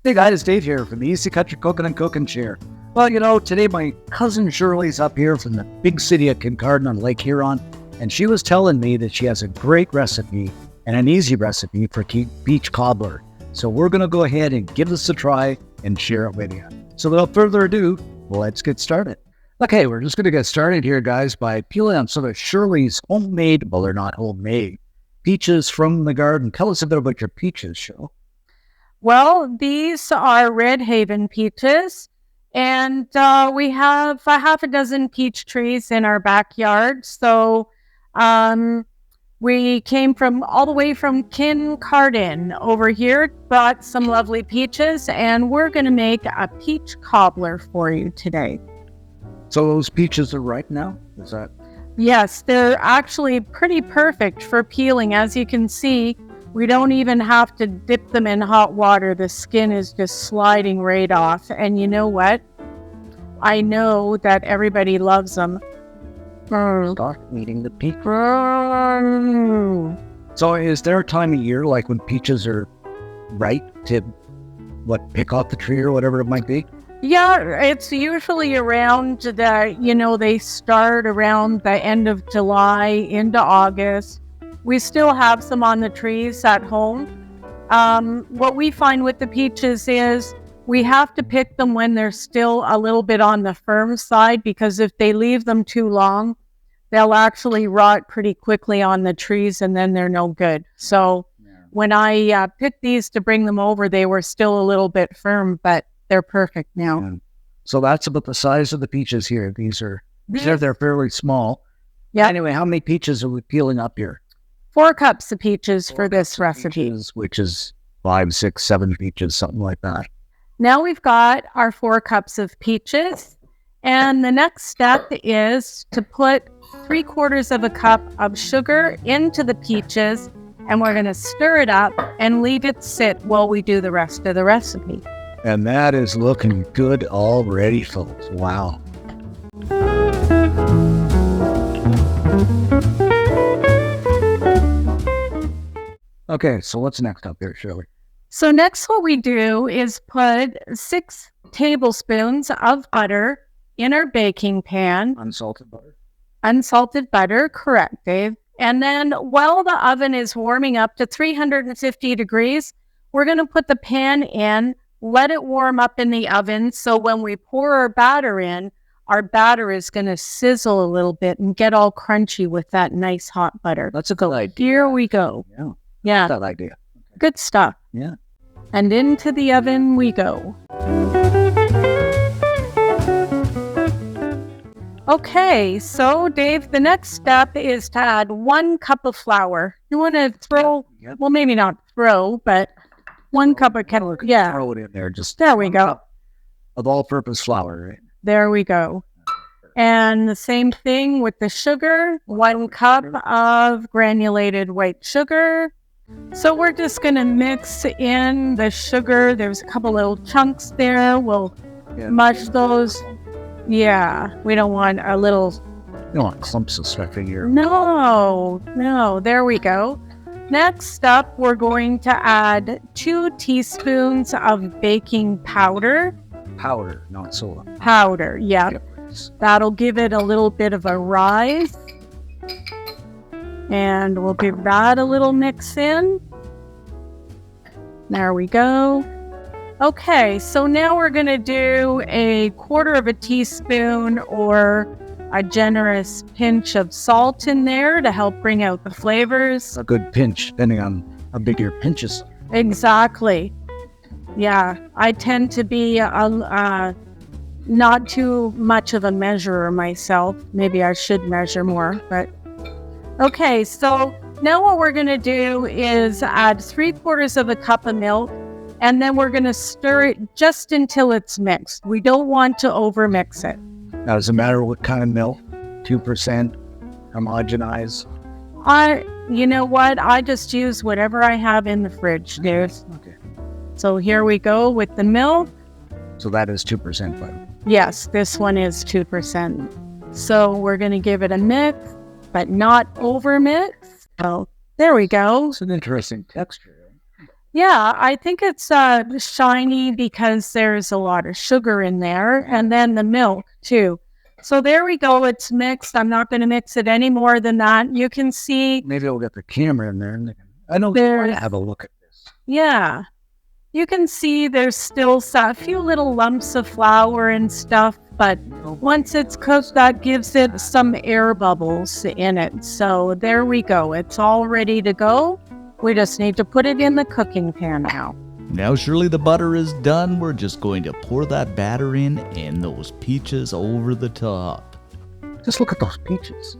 Hey guys, Dave here from the Easy Country Cooking and Cooking Chair. Well, today my cousin Shirley's up here from the big city of Kincardine on Lake Huron, and she was telling me that she has a great recipe and an easy recipe for peach cobbler. So we're going to go ahead and give this a try and share it with you. So without further ado, let's get started. Okay, we're just going to get started here, guys, by peeling on some of Shirley's homemade, well, they're not homemade, peaches from the garden. Tell us a bit about your peaches, Shirley. Well, these are Red Haven peaches, and we have a half a dozen peach trees in our backyard. So we came all the way from Kincardine over here, bought some lovely peaches, and we're going to make a peach cobbler for you today. So those peaches are ripe now? Is that? Yes, they're actually pretty perfect for peeling. As you can see, we don't even have to dip them in hot water. The skin is just sliding right off. And you know what? I know that everybody loves them. Start eating the peach. So is there a time of year like when peaches are ripe to pick off the tree or whatever it might be? Yeah, it's usually around they start around the end of July into August. We still have some on the trees at home. What we find with the peaches is we have to pick them when they're still a little bit on the firm side, because if they leave them too long, they'll actually rot pretty quickly on the trees and then they're no good. So when I picked these to bring them over, they were still a little bit firm, but they're perfect now. Yeah. So that's about the size of the peaches here. They're fairly small. Yeah. Anyway, how many peaches are we peeling up here? 4 cups of peaches for this recipe. Which is 5, 6, 7 peaches, something like that. Now we've got our 4 cups of peaches. And the next step is to put 3/4 of a cup of sugar into the peaches. And we're going to stir it up and leave it sit while we do the rest of the recipe. And that is looking good already, folks. Wow. Okay, so what's next up here, Shirley? So next what we do is put 6 tablespoons of butter in our baking pan. Unsalted butter? Unsalted butter, correct, Dave. And then while the oven is warming up to 350 degrees, we're going to put the pan in, let it warm up in the oven, so when we pour our batter in, our batter is going to sizzle a little bit and get all crunchy with that nice hot butter. That's a good idea. Here we go. Yeah. That idea. Okay. Good stuff. Yeah. And into the oven we go. Okay, so Dave, the next step is to add 1 cup of flour. You want to throw, well, maybe not throw, but 1 cup of kettle. Yeah. Throw it in there. There we go. Of all-purpose flour, right? There we go. And the same thing with the sugar, 1 cup of granulated white sugar. So we're just going to mix in the sugar. There's a couple little chunks there. We'll mush those. Yeah, we don't want a little... You don't want clumps of stuff in here. No, there we go. Next up, we're going to add 2 teaspoons of baking powder. Powder, not soda. Powder, yeah. That'll give it a little bit of a rise. And we'll give that a little mix in. There we go. Okay, so now we're going to do 1/4 of a teaspoon or a generous pinch of salt in there to help bring out the flavors. A good pinch, depending on how big your pinch is. Exactly. Yeah, I tend to be not too much of a measurer myself. Maybe I should measure more, but... Okay, so now what we're going to do is add 3/4 of a cup of milk, and then we're going to stir it just until it's mixed. We don't want to overmix it. Now, does it matter what kind of milk? 2%? Homogenized? You know what? I just use whatever I have in the fridge, dude. Okay. So here we go with the milk. So that is 2% butter. Yes, this one is 2%. So we're going to give it a mix, but not over mix. So there we go. It's an interesting texture. Yeah, I think it's shiny because there's a lot of sugar in there, and then the milk too. So there we go. It's mixed. I'm not going to mix it any more than that. You can see Maybe I'll get the camera in there. And I know you want to have a look at this. yeah, you can see there's still a few little lumps of flour and stuff, but once it's cooked, that gives it some air bubbles in it. So there we go. It's all ready to go. We just need to put it in the cooking pan now. Now, Shirley, the butter is done. We're just going to pour that batter in and those peaches over the top. Just look at those peaches.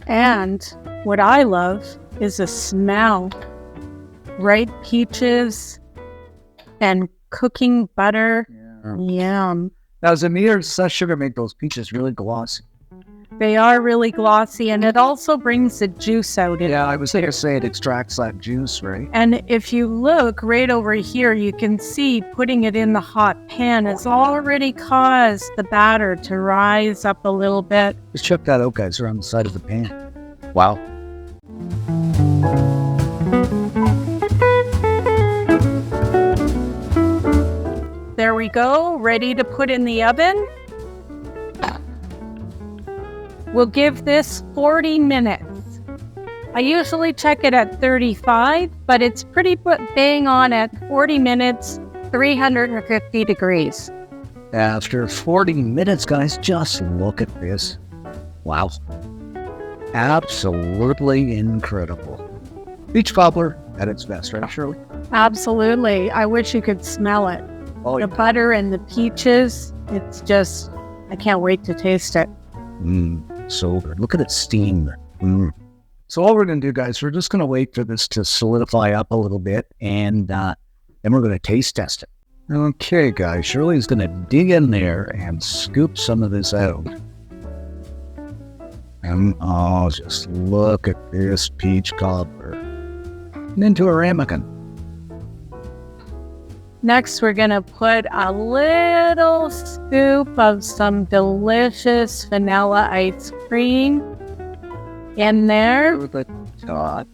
And what I love is the smell. Ripe peaches and cooking butter. Yeah. Yum. Now, does it or does sugar make those peaches really glossy? They are really glossy, and it also brings the juice out. Yeah, I was going to say it extracts that juice, right? And if you look right over here, you can see putting it in the hot pan has already caused the batter to rise up a little bit. Just check that out, guys. They're on the side of the pan. Wow. There we go, ready to put in the oven. We'll give this 40 minutes. I usually check it at 35, but it's pretty bang on at 40 minutes, 350 degrees. After 40 minutes, guys, just look at this. Wow. Absolutely incredible. Peach cobbler at its best, right, Shirley? Absolutely. I wish you could smell it. Oh, The butter and the peaches, it's just, I can't wait to taste it. So good. Look at it steam. So all we're going to do, guys, we're just going to wait for this to solidify up a little bit, and then we're going to taste test it. Okay, guys, Shirley's going to dig in there and scoop some of this out. And oh, just look at this peach cobbler. And into a ramekin. Next, we're going to put a little scoop of some delicious vanilla ice cream in there. With a top.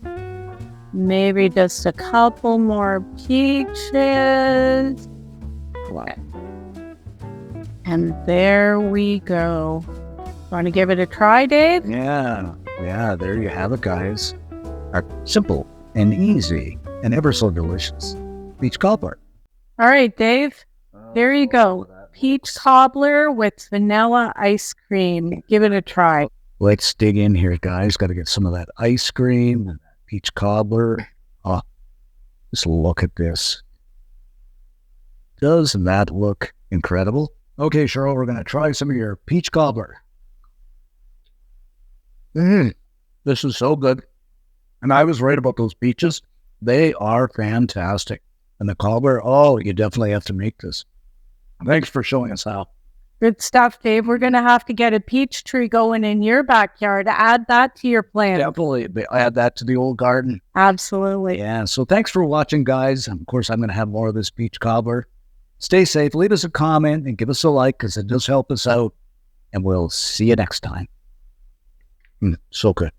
Maybe just a couple more peaches. And there we go. Want to give it a try, Dave? Yeah, there you have it, guys. Our simple and easy and ever so delicious peach cobbler. All right, Dave. There you go. Peach cobbler with vanilla ice cream. Give it a try. Let's dig in here, guys. Got to get some of that ice cream and that peach cobbler. Oh, just look at this. Doesn't that look incredible? Okay, Cheryl, we're going to try some of your peach cobbler. This is so good. And I was right about those peaches. They are fantastic. And the cobbler, oh, you definitely have to make this. Thanks for showing us how. Good stuff, Dave. We're going to have to get a peach tree going in your backyard. Add that to your plan. Definitely add that to the old garden. Absolutely. Yeah, so thanks for watching, guys. Of course, I'm going to have more of this peach cobbler. Stay safe. Leave us a comment and give us a like because it does help us out. And we'll see you next time. So good.